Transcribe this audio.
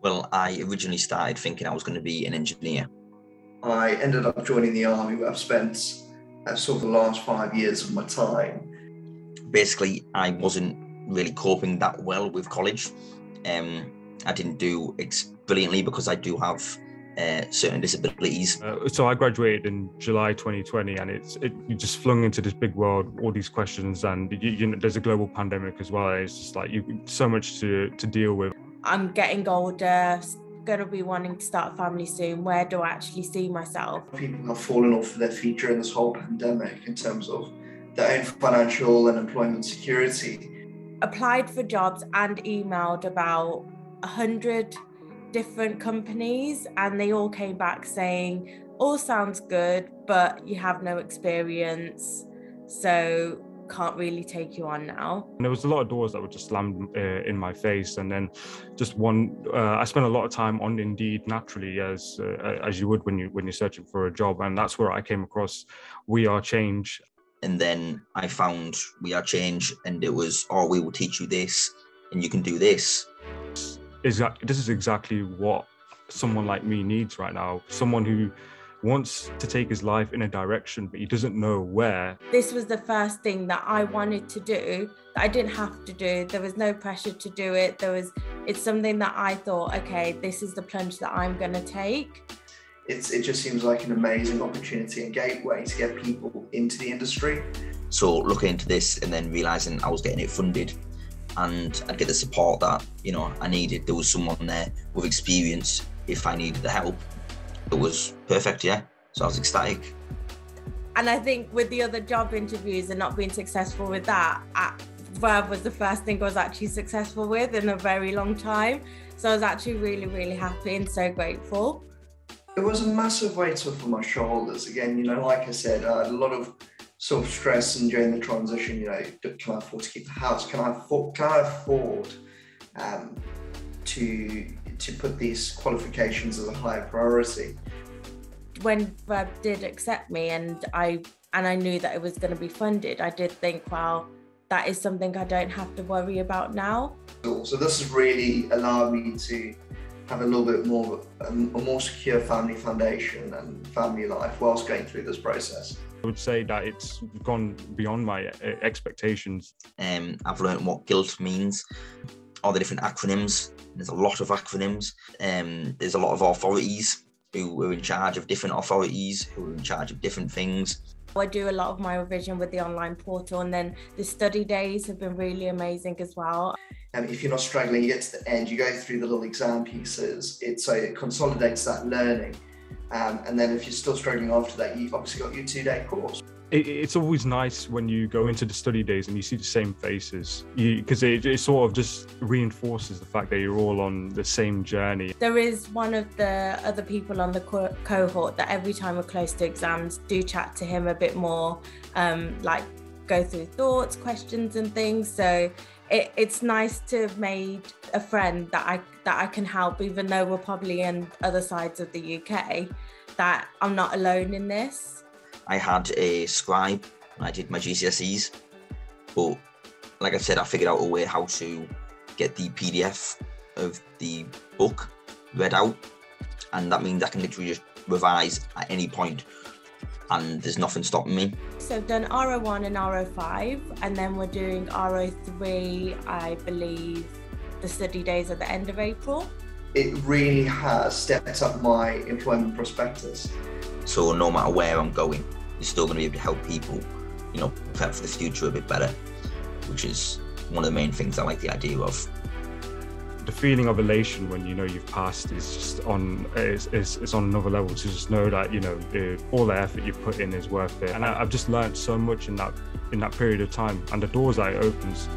Well, I originally started thinking I was going to be an engineer. I ended up joining the army, where I've spent sort of the last 5 years of my time. Basically, I wasn't really coping that well with college. I didn't do brilliantly because I do have certain disabilities. So I graduated in July 2020, and you just flung into this big world, all these questions, and there's a global pandemic as well. It's just like so much to deal with. I'm getting older, going to be wanting to start a family soon. Where do I actually see myself? People have fallen off their feet during this whole pandemic in terms of their own financial and employment security. Applied for jobs and emailed about 100 different companies, and they all came back saying, all sounds good, but you have no experience, so can't really take you on now. And there was a lot of doors that were just slammed in my face, and then just one. I spent a lot of time on Indeed naturally, as you would when you're searching for a job, and that's where I came across We Are Change. And then I found We Are Change, and it was, oh, we will teach you this, and you can do this. This is exactly what someone like me needs right now. Someone who wants to take his life in a direction, but he doesn't know where. This was the first thing that I wanted to do, that I didn't have to do. There was no pressure to do it. It's something that I thought, okay, this is the plunge that I'm going to take. It just seems like an amazing opportunity and gateway to get people into the industry. So looking into this and then realising I was getting it funded, and I'd get the support that, I needed. There was someone there with experience if I needed the help. It was perfect, yeah. So I was ecstatic. And I think with the other job interviews and not being successful with that, Verve was the first thing I was actually successful with in a very long time. So I was actually really, really happy and so grateful. It was a massive weight off of my shoulders. Again, like I said, I had a lot of sort of stress, and during the transition, can I afford to keep the house? Can I afford to put these qualifications as a higher priority? When Verve did accept me, and I knew that it was going to be funded, I did think, wow, that is something I don't have to worry about now. So this has really allowed me to have a little bit more a more secure family foundation and family life whilst going through this process. I would say that it's gone beyond my expectations. I've learned what guilt means, all the different acronyms. There's a lot of acronyms. There's a lot of authorities who are in charge of different authorities, who are in charge of different things. I do a lot of my revision with the online portal, and then the study days have been really amazing as well. If you're not struggling, you get to the end, you go through the little exam pieces, so it consolidates that learning. And then if you're still struggling after that, you've obviously got your 2-day course. It's always nice when you go into the study days and you see the same faces, because it sort of just reinforces the fact that you're all on the same journey. There is one of the other people on the cohort that every time we're close to exams, do chat to him a bit more, like go through thoughts, questions and things. So it's nice to have made a friend that I can help, even though we're probably in other sides of the UK, that I'm not alone in this. I had a scribe when I did my GCSEs, but like I said, I figured out a way how to get the PDF of the book read out, and that means I can literally just revise at any point and there's nothing stopping me. So I've done RO1 and RO5, and then we're doing RO3, I believe, the study days at the end of April. It really has stepped up my employment prospectus. So no matter where I'm going, you're still going to be able to help people, prep for the future a bit better, which is one of the main things I like the idea of. The feeling of elation when you've passed is just on another level, to just know that all the effort you put in is worth it. And I've just learned so much in that period of time, and the doors that it opens.